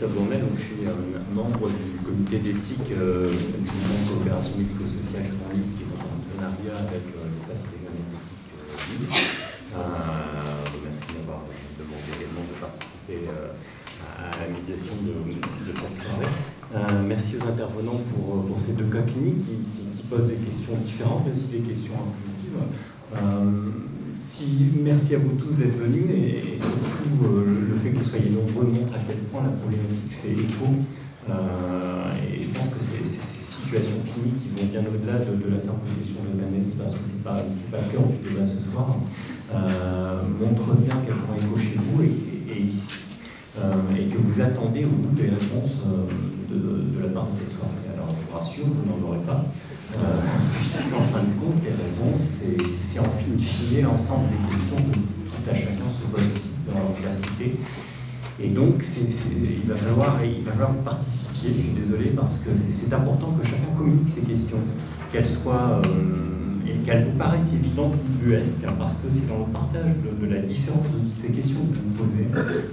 Christophe Gourmet, donc je suis membre du comité d'éthique du mouvement de coopération médico-sociale Grand Libre, qui est en partenariat avec l'espace diagnostic. Merci d'avoir demandé également de participer à la médiation de cette soirée. Merci aux intervenants pour ces deux cas cliniques qui posent des questions différentes, mais aussi des questions inclusives. Merci à vous tous d'être venus et surtout le fait que vous soyez nombreux montre à quel point la problématique fait écho. Et je pense que ces situations cliniques qui vont bien au-delà de la simple question de l'analyse, parce que ce n'est pas le cœur du débat ce soir, montrent bien qu'elles font écho chez vous et ici. Et que vous attendez, vous, des réponses de la part de cette soirée. Alors je vous rassure, vous n'en aurez pas. Puisqu'en fin de compte, les réponses, c'est en fine l'ensemble des questions que tout à chacun se pose ici dans l'université. Et donc, il va falloir que vous participiez, je suis désolé, parce que c'est important que chacun communique ces questions, qu'elles soient, et qu'elles vous paraissent évidentes ou buesques, parce que c'est dans le partage de la différence de toutes ces questions que vous posez,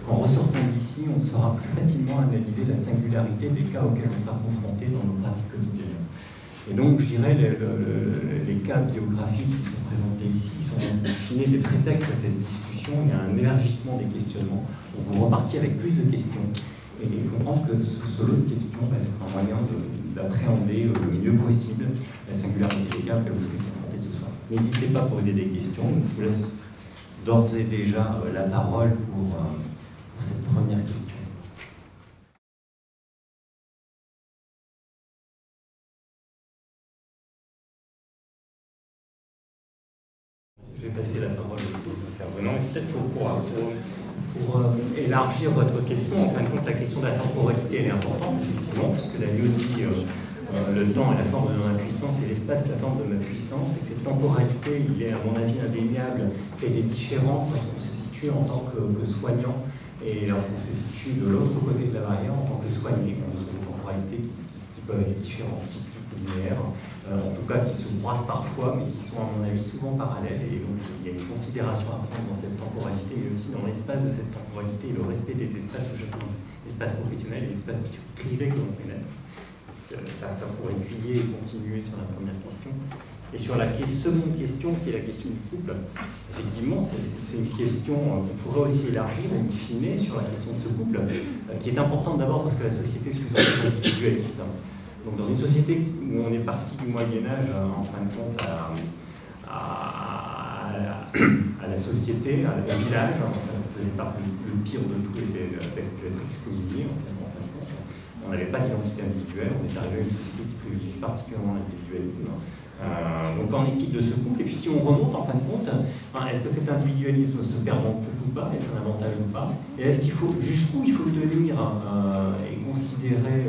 qu'en ressortant d'ici, on saura plus facilement analyser la singularité des cas auxquels on sera confronté dans nos pratiques quotidiennes. Et donc, je dirais, les cas biographiques qui sont présentés ici sont en fine des prétextes à cette discussion. Il y a un élargissement des questionnements. Donc, vous repartiez avec plus de questions. Et il faut comprendre que ce lot de questions va être un moyen d'appréhender le mieux possible la singularité des cas auxquels vous serez confrontés ce soir. N'hésitez pas à poser des questions. Je vous laisse d'ores et déjà la parole pour cette première question. Je vais passer la parole aux intervenants. Peut-être pour élargir votre question, en fin de compte, la question de la temporalité elle est importante, effectivement, puisque la Lio dit le temps est la forme de ma puissance et l'espace la forme de ma puissance, et que cette temporalité, il est à mon avis indéniable, qu'elle est différente lorsqu'on se situe en tant que soignant et lorsqu'on se situe de l'autre côté de la barrière en tant que soigné. Ce sont des temporalités qui peuvent être différentes, cycliques ou linéaires. En tout cas qui se croisent parfois, mais qui sont à mon avis souvent parallèles, et donc il y a une considération à prendre dans cette temporalité, mais aussi dans l'espace de cette temporalité et le respect des espaces, l'espace professionnel et l'espace privé que l'on fait naître. Ça pourrait plier et continuer sur la première question. Et sur la seconde question, qui est la question du couple, effectivement, c'est une question qu'on pourrait aussi élargir, in fine, sur la question de ce couple, qui est importante d'abord parce que la société est plus individualiste. Donc dans une société où on est parti du Moyen-Âge, en fin de compte, à la société, au village, on faisait partie le pire de tout, était d'être exclusif, en fin de compte. On n'avait pas d'identité individuelle, on est arrivé à une société qui privilégie particulièrement l'individualisme. Donc en éthique de ce couple, et puis si on remonte en fin de compte, est-ce que cet individualisme se perd dans le couple ou pas, est-ce un avantage ou pas, et est-ce qu'il faut, jusqu'où il faut tenir et considérer,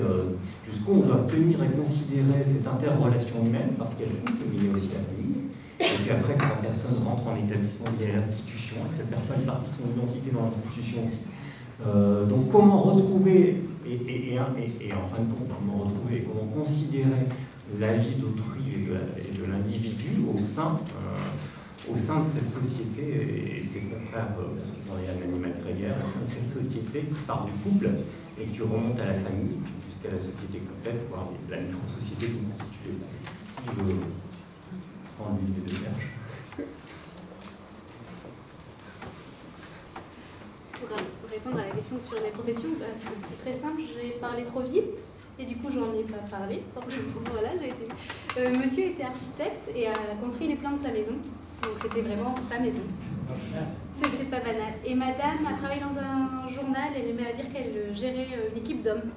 jusqu'où on doit tenir et considérer cette interrelation humaine, parce qu'elle est couple, mais il y a aussi la famille, et puis après quand la personne rentre en établissement, il y a l'institution, est-ce qu'elle perd pas une partie de son identité dans l'institution aussi. Donc comment retrouver, et en fin de compte, comment retrouver, comment considérer la vie d'autrui et de l'individu au sein de cette société et ses confrères, parce qu'ils sont un animal grégaire, au sein de cette société qui part du couple et que tu remontes à la famille, jusqu'à la société complète, voire la micro-société qui est constituée. Qui veut prendre l'idée de perche? Pour répondre à la question sur les professions, c'est très simple, j'ai parlé trop vite. Et du coup, j'en ai pas parlé, simplement. Voilà, monsieur était architecte et a construit les plans de sa maison. Donc c'était vraiment sa maison. C'était pas banal. Et madame a travaillé dans un journal, elle aimait à dire qu'elle gérait une équipe d'hommes.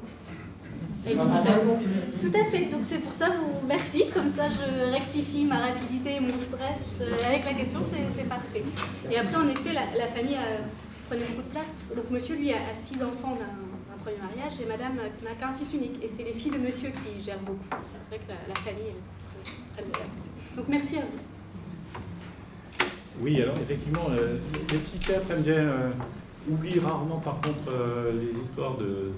Tout à fait, donc c'est pour ça, merci, comme ça je rectifie ma rapidité et mon stress avec la question, c'est parfait. Et après, en effet, la famille prenait beaucoup de place. Donc monsieur, lui, a 6 enfants d'un premier mariage et madame n'a qu'un fils unique et c'est les filles de monsieur qui gèrent beaucoup. C'est vrai que la famille est très belle. Donc merci à vous. Oui, alors effectivement, les psychiatres aiment bien oublient rarement par contre les histoires de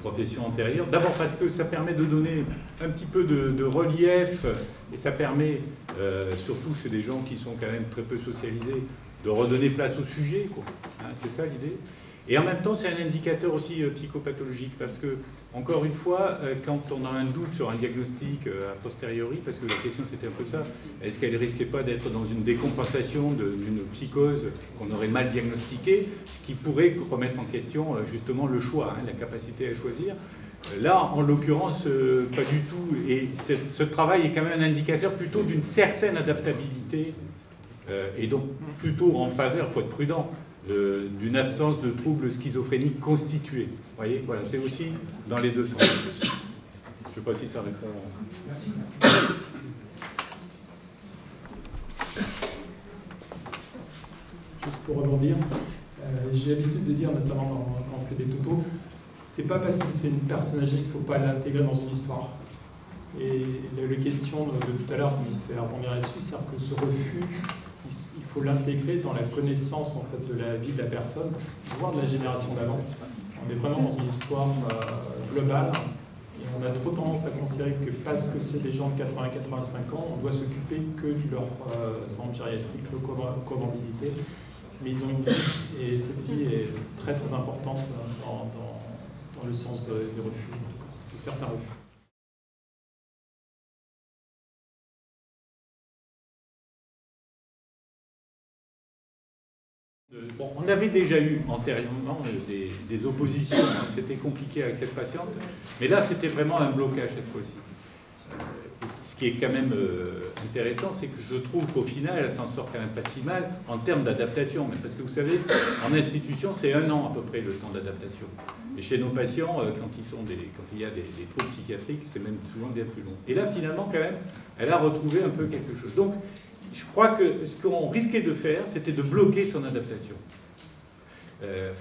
professions antérieures. D'abord parce que ça permet de donner un petit peu de relief et ça permet, surtout chez des gens qui sont quand même très peu socialisés, de redonner place au sujet, quoi. Hein, c'est ça l'idée. Et en même temps, c'est un indicateur aussi psychopathologique, parce que, encore une fois, quand on a un doute sur un diagnostic a posteriori, parce que la question c'était un peu ça, est-ce qu'elle ne risquait pas d'être dans une décompensation d'une psychose qu'on aurait mal diagnostiquée, ce qui pourrait remettre en question justement le choix, la capacité à choisir. Là, en l'occurrence, pas du tout. Et ce travail est quand même un indicateur plutôt d'une certaine adaptabilité, et donc plutôt en faveur, il faut être prudent, d'une absence de troubles schizophréniques constitués. Vous voyez, voilà, c'est aussi dans les deux sens. Je ne sais pas si ça répond. Merci. Juste pour rebondir, j'ai l'habitude de dire, notamment quand on fait des topos, c'est pas parce que c'est une personne âgée qu'il ne faut pas l'intégrer dans une histoire. Et la question de tout à l'heure qui me fait rebondir là-dessus, c'est que ce refus, il faut l'intégrer dans la connaissance en fait, de la vie de la personne, voire de la génération d'avant. On est vraiment dans une histoire globale et on a trop tendance à considérer que parce que c'est des gens de 80-85 ans, on doit s'occuper que de leur centre gériatrique, leur comorbidité. Mais ils ont une vie et cette vie est très très importante dans le sens des refus, de certains refus. Bon, on avait déjà eu antérieurement des oppositions, hein, c'était compliqué avec cette patiente, mais là c'était vraiment un blocage cette fois-ci. Ce qui est quand même intéressant, c'est que je trouve qu'au final, elle s'en sort quand même pas si mal en termes d'adaptation. Parce que vous savez, en institution, c'est 1 an à peu près le temps d'adaptation. Et chez nos patients, quand il y a des troubles psychiatriques, c'est même souvent bien plus long. Et là, finalement, quand même, elle a retrouvé un peu quelque chose. Donc, je crois que ce qu'on risquait de faire, c'était de bloquer son adaptation.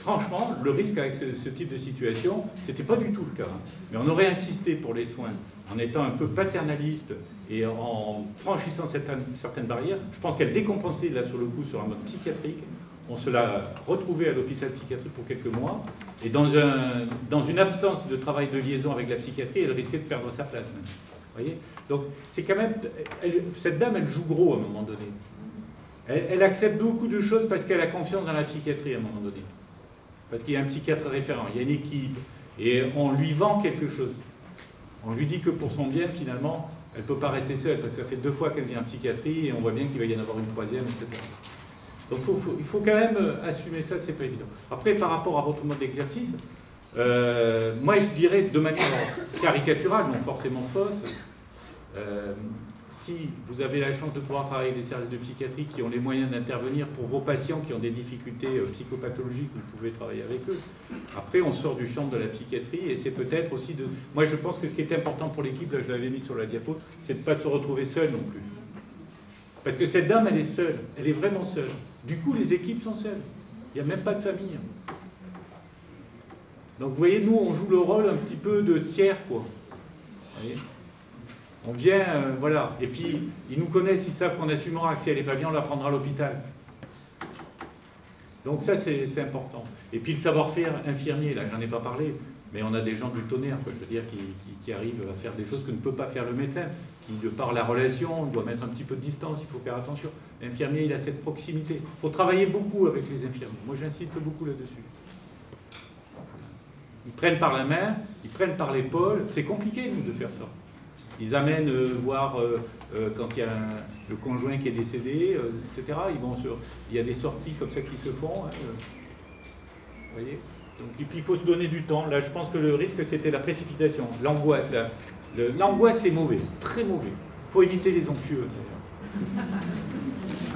Franchement, le risque avec ce type de situation, c'était pas du tout le cas. Hein. Mais on aurait insisté pour les soins, en étant un peu paternaliste et en franchissant certaines barrières. Je pense qu'elle décompensait là sur le coup sur un mode psychiatrique. On se l'a retrouvée à l'hôpital psychiatrique pour quelques mois. Et dans une absence de travail de liaison avec la psychiatrie, elle risquait de perdre sa place même. Vous voyez ? Donc c'est quand même... cette dame, elle joue gros à un moment donné. Elle accepte beaucoup de choses parce qu'elle a confiance dans la psychiatrie à un moment donné. Parce qu'il y a un psychiatre référent, il y a une équipe, et on lui vend quelque chose. On lui dit que pour son bien, finalement, elle ne peut pas rester seule, parce que ça fait 2 fois qu'elle vient en psychiatrie, et on voit bien qu'il va y en avoir une 3e, etc. Donc il faut quand même assumer ça, c'est pas évident. Après, par rapport à votre mode d'exercice, moi je dirais de manière caricaturale, non forcément fausse, si vous avez la chance de pouvoir travailler avec des services de psychiatrie qui ont les moyens d'intervenir pour vos patients qui ont des difficultés psychopathologiques, vous pouvez travailler avec eux. Après, on sort du champ de la psychiatrie et c'est peut-être aussi de... Moi, je pense que ce qui est important pour l'équipe, là, je l'avais mis sur la diapo, c'est de ne pas se retrouver seul non plus. Parce que cette dame, elle est seule. Elle est vraiment seule. Du coup, les équipes sont seules. Il n'y a même pas de famille. Donc, vous voyez, nous, on joue le rôle un petit peu de tiers, quoi. Vous voyez ? On vient, voilà. Et puis, ils nous connaissent, ils savent qu'on assumera que si elle n'est pas bien, on la prendra à l'hôpital. Donc ça, c'est important. Et puis le savoir-faire infirmier, là, j'en ai pas parlé, mais on a des gens du tonnerre, quoi, je veux dire, qui arrivent à faire des choses que ne peut pas faire le médecin, qui, de par la relation, on doit mettre un petit peu de distance, il faut faire attention. L'infirmier, il a cette proximité. Il faut travailler beaucoup avec les infirmiers. Moi, j'insiste beaucoup là-dessus. Ils prennent par la main, ils prennent par l'épaule. C'est compliqué, nous, de faire ça. Ils amènent voir quand il y a le conjoint qui est décédé, etc. Il y a des sorties comme ça qui se font. Hein, vous voyez ? Donc, et puis il faut se donner du temps. Là, je pense que le risque, c'était la précipitation, l'angoisse. L'angoisse, c'est mauvais, très mauvais. Il faut éviter les anxieux.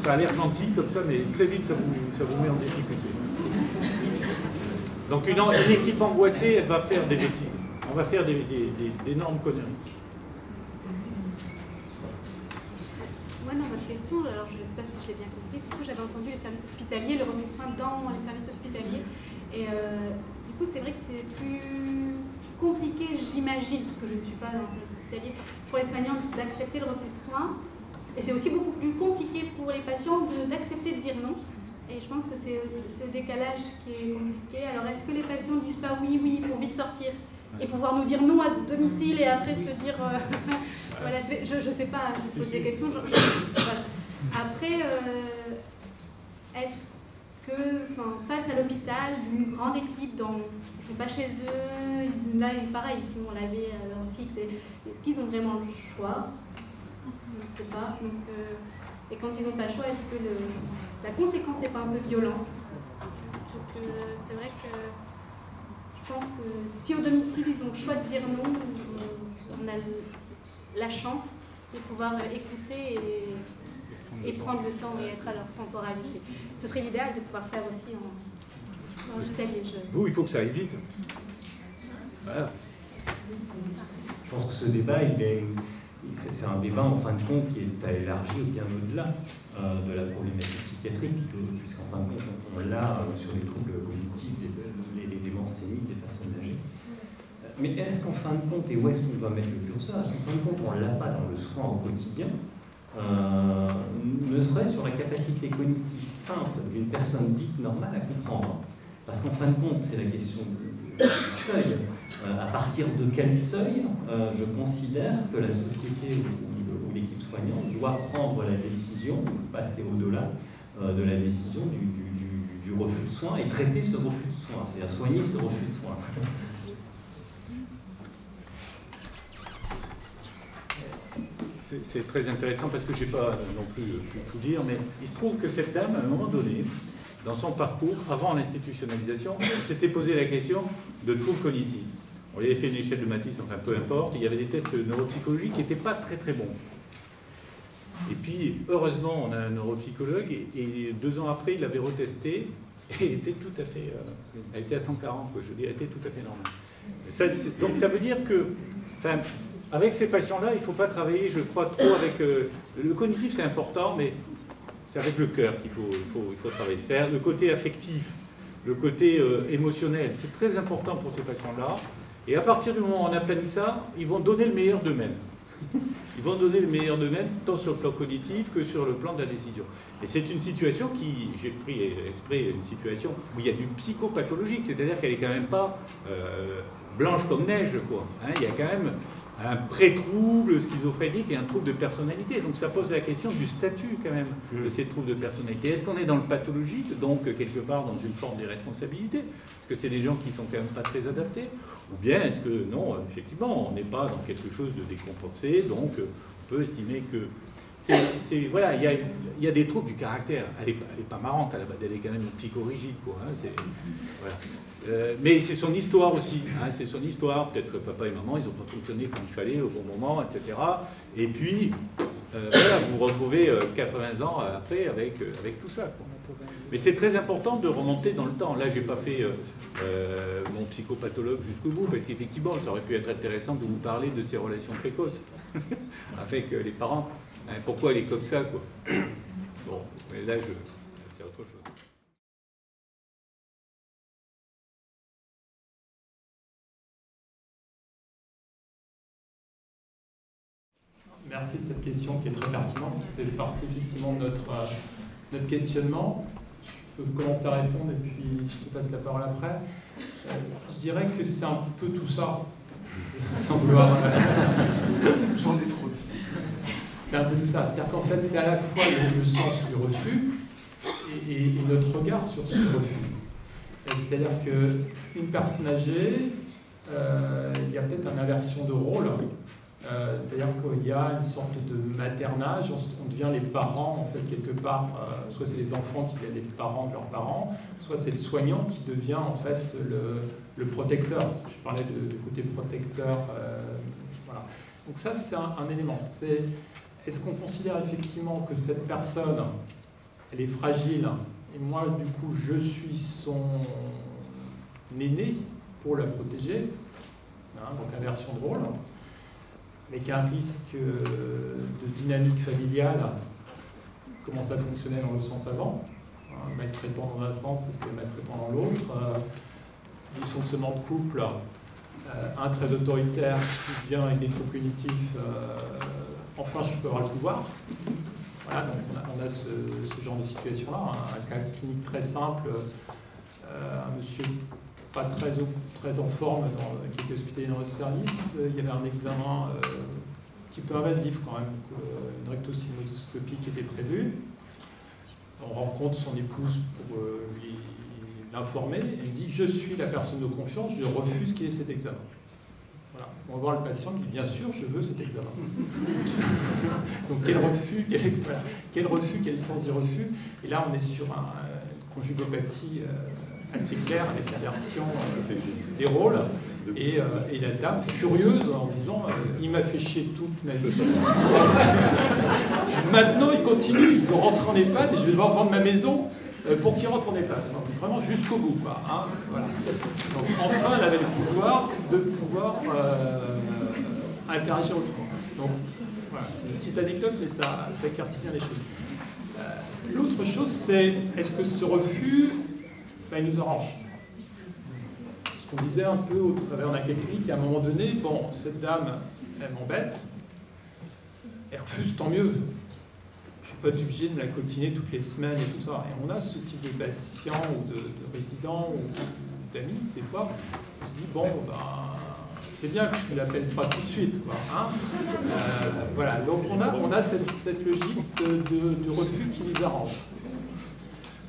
Ça a l'air gentil comme ça, mais très vite, ça vous met en difficulté. Donc une équipe angoissée, elle va faire des bêtises. On va faire d'énormes conneries. Moi, dans votre question, alors je ne sais pas si je l'ai bien compris, du coup j'avais entendu les services hospitaliers, le revenu de soins dans les services hospitaliers. Et du coup, c'est vrai que c'est plus compliqué, j'imagine, parce que je ne suis pas dans les services hospitaliers, pour les soignants d'accepter le refus de soins. Et c'est aussi beaucoup plus compliqué pour les patients d'accepter de dire non. Et je pense que c'est ce décalage qui est compliqué. Alors, est-ce que les patients disent pas oui, oui, pour vite sortir et pouvoir nous dire non à domicile et après se dire... voilà, je sais pas, je pose des questions. Voilà. Après, est-ce que face à l'hôpital, une grande équipe, ils ne sont pas chez eux, là pareil, ils sont lavés à l'heure fixe, est-ce qu'ils ont vraiment le choix? Je ne sais pas. Donc, et quand ils n'ont pas le choix, est-ce que la conséquence n'est pas un peu violente? Donc c'est vrai que je pense que si au domicile ils ont le choix de dire non, on a la chance de pouvoir écouter et prendre le temps et être à leur temporalité. Ce serait l'idéal de pouvoir faire aussi en hospitalier jeune. Vous, il faut que ça aille vite. Voilà. Je pense que ce débat, c'est un débat en fin de compte qui est à élargir bien au-delà de la problématique psychiatrique, puisqu'en fin de compte, on l'a sur les troubles cognitifs, les démences séniles des personnes âgées. Mais est-ce qu'en fin de compte, et où est-ce qu'on va mettre le curseur, est-ce qu'en fin de compte, on ne l'a pas dans le soin au quotidien, ne serait-ce sur la capacité cognitive simple d'une personne dite normale à comprendre? Parce qu'en fin de compte, c'est la question du seuil. À partir de quel seuil je considère que la société ou l'équipe soignante doit prendre la décision, passer au-delà de la décision du refus de soins et traiter ce refus de soins, c'est-à-dire soigner ce refus de soins. C'est très intéressant parce que je n'ai pas non plus pu tout dire, mais il se trouve que cette dame, à un moment donné, dans son parcours, avant l'institutionnalisation, s'était posé la question de troubles cognitifs. On lui avait fait une échelle de Matisse, enfin peu importe, il y avait des tests neuropsychologiques qui n'étaient pas très bons. Et puis, heureusement, on a un neuropsychologue, et 2 ans après, il l'avait retesté, et elle était tout à fait... elle était à 140, quoi, je veux dire, elle était tout à fait normale. Donc ça veut dire que... Enfin, avec ces patients-là, il ne faut pas travailler, je crois, trop avec... le cognitif, c'est important, mais c'est avec le cœur qu'il faut travailler. C'est le côté affectif, le côté émotionnel, c'est très important pour ces patients-là. Et à partir du moment où on aplanit ça, ils vont donner le meilleur d'eux-mêmes. Ils vont donner le meilleur d'eux-mêmes, tant sur le plan cognitif que sur le plan de la décision. Et c'est une situation qui, j'ai pris exprès une situation où il y a du psychopathologique, c'est-à-dire qu'elle n'est quand même pas blanche comme neige, quoi. Hein, il y a quand même un pré-trouble schizophrénique et un trouble de personnalité. Donc ça pose la question du statut quand même de ces troubles de personnalité. Est-ce qu'on est dans le pathologique, donc quelque part dans une forme d'irresponsabilité? Est-ce que c'est des gens qui sont quand même pas très adaptés? Ou bien est-ce que non, effectivement, on n'est pas dans quelque chose de décompensé, donc on peut estimer que... voilà, il y a des troubles du caractère. Elle est pas marrante à la base, elle est quand même psychorigide, quoi. Hein, voilà. Mais c'est son histoire aussi, hein, c'est son histoire. Peut-être papa et maman, ils n'ont pas fonctionné comme il fallait au bon moment, etc. Et puis, voilà, vous vous retrouvez 80 ans après avec tout ça, quoi. Mais c'est très important de remonter dans le temps. Là, j'ai pas fait mon psychopathologue jusqu'au bout, parce qu'effectivement, ça aurait pu être intéressant de vous parler de ces relations précoces avec les parents. Hein, pourquoi elle est comme ça, quoi. Bon, mais là, c'est autre chose. Merci de cette question qui est très pertinente. C'est partie effectivement de notre questionnement. Je peux commencer à répondre et puis je te passe la parole après. Je dirais que c'est un peu tout ça, sans vouloir... J'en ai trop dit. C'est un peu tout ça. C'est-à-dire qu'en fait, c'est à la fois le sens du refus et notre regard sur ce refus. C'est-à-dire qu'une personne âgée, il y a peut-être une inversion de rôle. C'est-à-dire qu'il y a une sorte de maternage, on devient les parents, en fait, quelque part, soit c'est les enfants qui deviennent les parents de leurs parents, soit c'est le soignant qui devient, en fait, le protecteur. Je parlais de côté protecteur, voilà. Donc ça, c'est un élément. Est-ce qu'on considère effectivement que cette personne, elle est fragile, et moi, du coup, je suis son aîné pour la protéger, hein, donc inversion de rôle, mais qu'il y a un risque de dynamique familiale, comment ça fonctionnait dans le sens avant, hein, maltraitant dans un sens, est-ce que maltraitant dans l'autre, dysfonctionnement de couple, un très autoritaire qui vient avec des troubles cognitifs, enfin je peux avoir le pouvoir. Voilà, donc on a ce genre de situation-là, un cas clinique très simple, un monsieur pas très en forme, qui était hospitalisé dans le service. Il y avait un examen un petit peu invasif quand même, une rectosigmoïdoscopie qui était prévue. on rencontre son épouse pour l'informer. Elle me dit « Je suis la personne de confiance, je refuse qu'il y ait cet examen. » Voilà. On va voir le patient qui dit « Bien sûr, je veux cet examen. » Donc quel refus, quel sens du refus. Et là, on est sur une conjugopathie assez claire avec l'inversion des rôles. Et la dame, furieuse, en disant « Il m'a fait chier toute ma vie. Maintenant, il continue, il veut rentrer en EHPAD et je vais devoir vendre ma maison pour qu'il rentre en EHPAD. » Vraiment jusqu'au bout, quoi. Hein, voilà. Donc enfin, elle avait le pouvoir de interagir autrement. Donc voilà, c'est une petite anecdote, mais ça éclaircit bien les choses. L'autre chose, c'est est-ce que ce refus, il nous arrange? Ce qu'on disait un peu au travers d'un clinique, à un moment donné, bon, cette dame, elle m'embête, elle refuse, tant mieux. Je ne suis pas obligé de la coltiner toutes les semaines et tout ça. Et on a ce type de patients ou de résidents ou d'amis, des fois, on se dit, bon, ben, c'est bien que je ne l'appelle pas tout de suite, quoi, hein. Voilà, donc on a cette logique de refus qui nous arrange.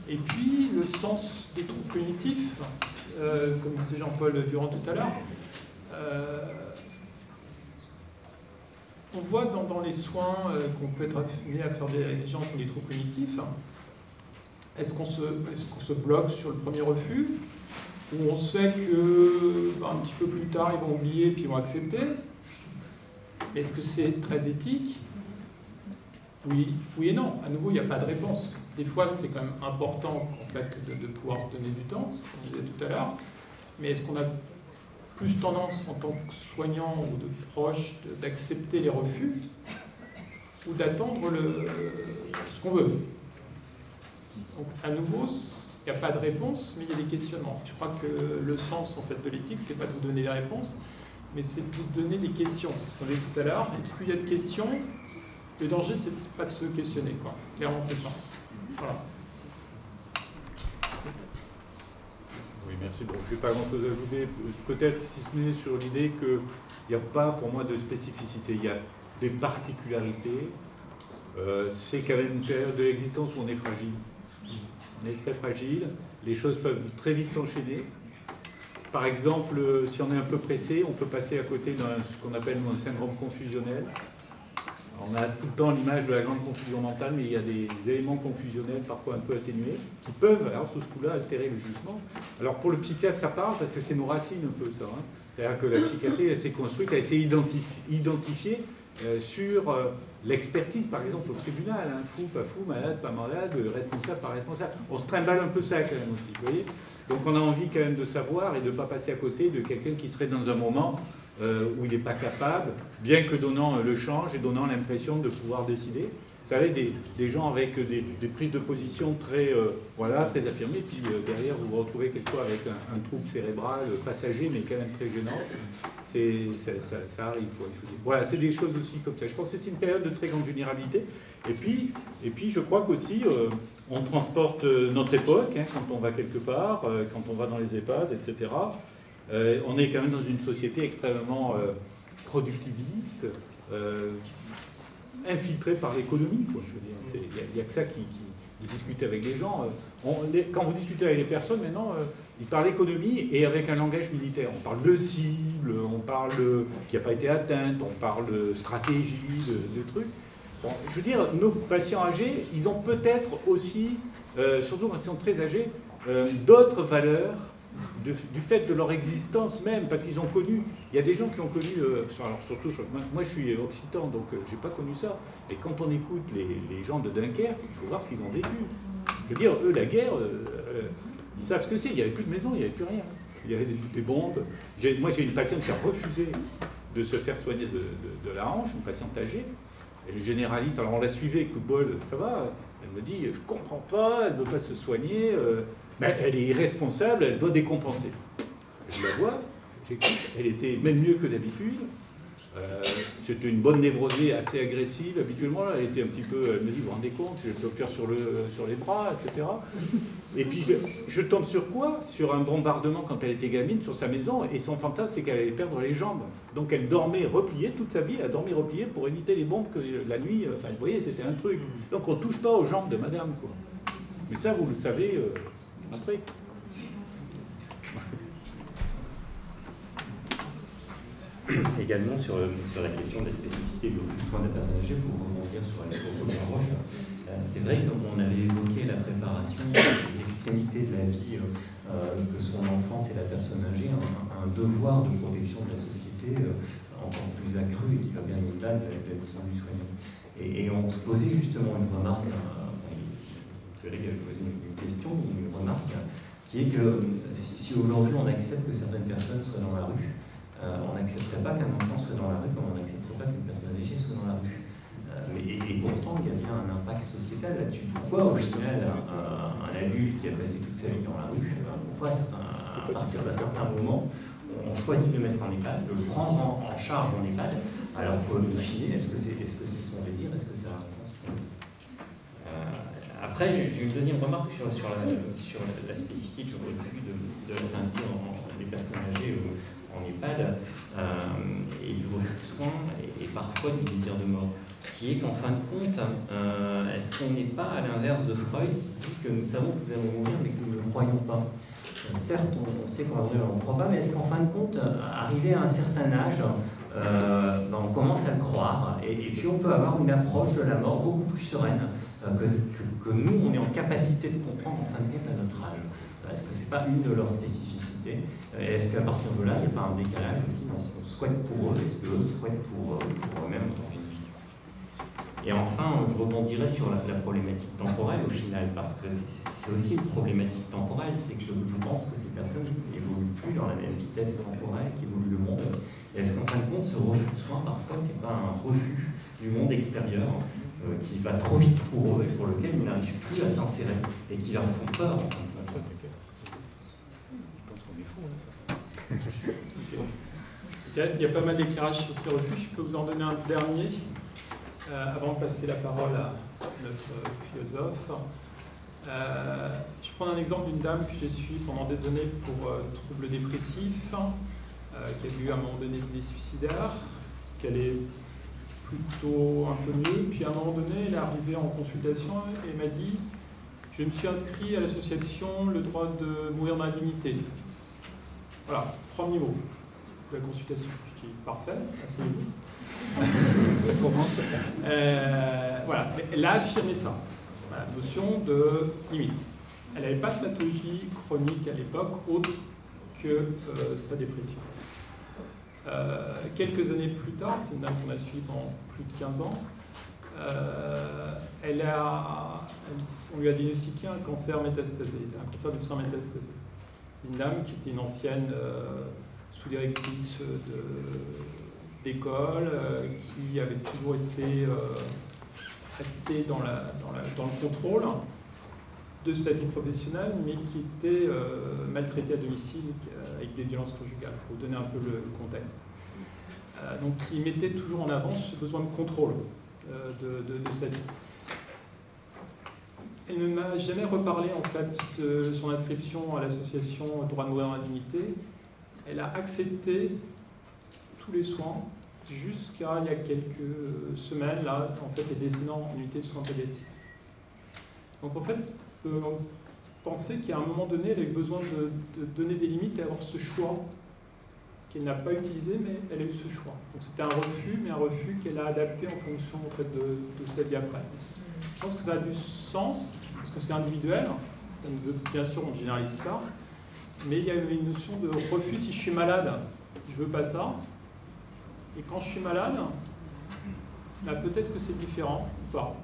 Et puis, le sens des troubles cognitifs, comme disait Jean-Paul Durand tout à l'heure, on voit dans les soins qu'on peut être amené à faire des gens qui ont des troubles cognitifs, est-ce qu'on se bloque sur le premier refus, ou on sait que un petit peu plus tard ils vont oublier et puis ils vont accepter? Est-ce que c'est très éthique? Oui et non. À nouveau, il n'y a pas de réponse. Des fois, c'est quand même important en fait, de pouvoir se donner du temps, comme on disait tout à l'heure, mais est-ce qu'on a plus tendance en tant que soignant ou de proche d'accepter les refus ou d'attendre ce qu'on veut? Donc à nouveau, il n'y a pas de réponse, mais il y a des questionnements. Je crois que le sens en fait, de l'éthique, c'est pas de vous donner les réponses, mais c'est de vous donner des questions. C'est ce qu'on a dit tout à l'heure, et plus il y a de questions, le danger, c'est pas de se questionner, quoi. Clairement, c'est ça. Voilà. Oui, merci. Bon, je n'ai pas grand-chose à ajouter. Peut-être si ce n'est sur l'idée qu'il n'y a pas, pour moi, de spécificité. Il y a des particularités. C'est quand même une période de l'existence où on est fragile. On est très fragile. Les choses peuvent très vite s'enchaîner. Par exemple, si on est un peu pressé, on peut passer à côté de ce qu'on appelle un syndrome confusionnel. On a tout le temps l'image de la grande confusion mentale, mais il y a des éléments confusionnels, parfois un peu atténués, qui peuvent, alors sous ce coup-là, altérer le jugement. Alors pour le psychiatre, ça parle, parce que c'est nos racines un peu ça. Hein. C'est-à-dire que la psychiatrie, elle s'est construite, elle s'est identifiée sur l'expertise, par exemple, au tribunal. Hein. Fou, pas fou, malade, pas malade, responsable, pas responsable. On se trimballe un peu ça quand même aussi, vous voyez. Donc on a envie quand même de savoir et de ne pas passer à côté de quelqu'un qui serait dans un moment où il n'est pas capable, bien que donnant le change et donnant l'impression de pouvoir décider. Vous savez, des gens avec des prises de position très, très affirmées, puis derrière vous vous retrouvez quelquefois avec un trouble cérébral passager, mais quand même très gênant. Ça arrive, quoi. Voilà, c'est des choses aussi comme ça. Je pense que c'est une période de très grande vulnérabilité. Et puis je crois qu'aussi, on transporte notre époque, hein, quand on va quelque part, quand on va dans les EHPAD, etc. On est quand même dans une société extrêmement productiviste, infiltrée par l'économie. Il n'y a que ça qui vous discutez avec les gens. Quand vous discutez avec les personnes, maintenant, ils parlent économie et avec un langage militaire. On parle de cible, on parle qui n'a pas été atteinte, on parle de stratégie, de trucs. Bon, je veux dire, nos patients âgés, ils ont peut-être aussi, surtout quand ils sont très âgés, d'autres valeurs du fait de leur existence même, parce qu'ils ont connu, il y a des gens qui ont connu, alors surtout, moi je suis occitan, donc j'ai pas connu ça, et quand on écoute les gens de Dunkerque, il faut voir ce qu'ils ont vécu. Je veux dire, eux, la guerre, ils savent ce que c'est, il n'y avait plus de maison, il n'y avait plus rien. Il y avait des bombes. Moi j'ai une patiente qui a refusé de se faire soigner de la hanche, une patiente âgée, et le généraliste, alors on la suivait, coup de bol, ça va, elle me dit, je comprends pas, elle ne veut pas se soigner, ben, elle est irresponsable, elle doit décompenser. Je la vois, j'écoute, elle était même mieux que d'habitude. C'était une bonne névrosée assez agressive. Habituellement, elle était un petit peu, elle me dit, vous vous rendez compte, j'ai le docteur sur les bras, etc. Et puis je tombe sur quoi? Sur un bombardement quand elle était gamine, sur sa maison, et son fantasme, c'est qu'elle allait perdre les jambes. Donc elle dormait repliée, toute sa vie, elle a dormi repliée pour éviter les bombes que la nuit, enfin vous voyez, c'était un truc. Donc on ne touche pas aux jambes de madame, quoi. Mais ça, vous le savez après. Également sur la question des spécificités du refus de soins des personnes âgées, pour rebondir sur la de Roche, c'est vrai qu'on avait évoqué la préparation des extrémités de la vie de son enfance et la personne âgée, un devoir de protection de la société encore plus accru et qui va bien au-delà de la mission du soignant. Et on se posait justement une remarque, Thierry avait posé une question, une remarque, qui est que si aujourd'hui on accepte que certaines personnes soient dans la rue, on n'accepterait pas qu'un enfant soit dans la rue comme on n'accepterait pas qu'une personne âgée soit dans la rue. Et pourtant, il y a bien un impact sociétal là-dessus. Pourquoi, au final, un adulte qui a passé toute sa vie dans la rue, pourquoi à partir d'un certain moment, on choisit de le mettre en EHPAD, de le prendre en charge en EHPAD, alors qu'au final, est-ce que c'est son désir, est-ce que ça a un sens pour lui? Après, j'ai une deuxième remarque sur la spécificité du refus de la fin de vie des personnes âgées en EHPAD et du refus de soins et parfois du désir de mort, qui est qu'en fin de compte, est-ce qu'on n'est pas à l'inverse de Freud qui dit que nous savons que nous allons mourir mais que nous ne le croyons pas? Certes, on sait qu'on va mourir, on ne croit pas, mais est-ce qu'en fin de compte, arrivé à un certain âge, on commence à le croire et puis on peut avoir une approche de la mort beaucoup plus sereine que nous, on est en capacité de comprendre en fin de compte à notre âge? Est-ce que ce n'est pas une de leurs spécificités? Est-ce qu'à partir de là, il n'y a pas un décalage aussi dans ce qu'on souhaite pour eux? Est-ce qu'eux souhaitent pour eux-mêmes dans une vie? Et enfin, je rebondirai sur la problématique temporelle au final, parce que c'est aussi une problématique temporelle, c'est que je pense que ces personnes n'évoluent plus dans la même vitesse temporelle qu'évolue le monde. Et est-ce qu'en fin de compte, ce refus de soins, parfois, ce n'est pas un refus du monde extérieur qui va trop vite pour eux et pour lequel ils n'arrivent plus à s'insérer et qui leur font peur en fin de compte? Il y a pas mal d'éclairages sur ces refus. Je peux vous en donner un dernier avant de passer la parole à notre philosophe. Je prends un exemple d'une dame que j'ai suivie pendant des années pour troubles dépressifs, qui a eu à un moment donné des suicidaires, qu'elle est plutôt un peu mieux. Puis à un moment donné, elle est arrivée en consultation et m'a dit « Je me suis inscrit à l'association Le droit de mourir dans la dignité ». Voilà, premier mot de la consultation. Je dis parfait, asseyez-vous. Ça commence. Voilà, elle a affirmé ça, la notion de limite. Elle n'avait pas de pathologie chronique à l'époque, autre que sa dépression. Quelques années plus tard, c'est une dame qu'on a suivie pendant plus de 15 ans, on lui a diagnostiqué un cancer métastasé, un cancer du sein métastasé. C'est une dame qui était une ancienne sous-directrice d'école, qui avait toujours été assez dans le contrôle de sa vie professionnelle, mais qui était maltraitée à domicile avec des violences conjugales, pour vous donner un peu le contexte. Donc qui mettait toujours en avant ce besoin de contrôle de sa vie. Elle ne m'a jamais reparlé en fait de son inscription à l'association Droit de mourir dans la dignité. Elle a accepté tous les soins jusqu'à il y a quelques semaines, là, en fait, est désignant en unité de soins palliatifs. Donc en fait, on peut penser qu'à un moment donné, elle a eu besoin de donner des limites et avoir ce choix qu'elle n'a pas utilisé, mais elle a eu ce choix. Donc c'était un refus, mais un refus qu'elle a adapté en fonction en fait, de sa vie après. Je pense que ça a du sens, parce que c'est individuel, ça nous, bien sûr on ne généralise pas, mais il y a une notion de refus. Si je suis malade, je ne veux pas ça, et quand je suis malade, là, peut-être que c'est différent ou pas.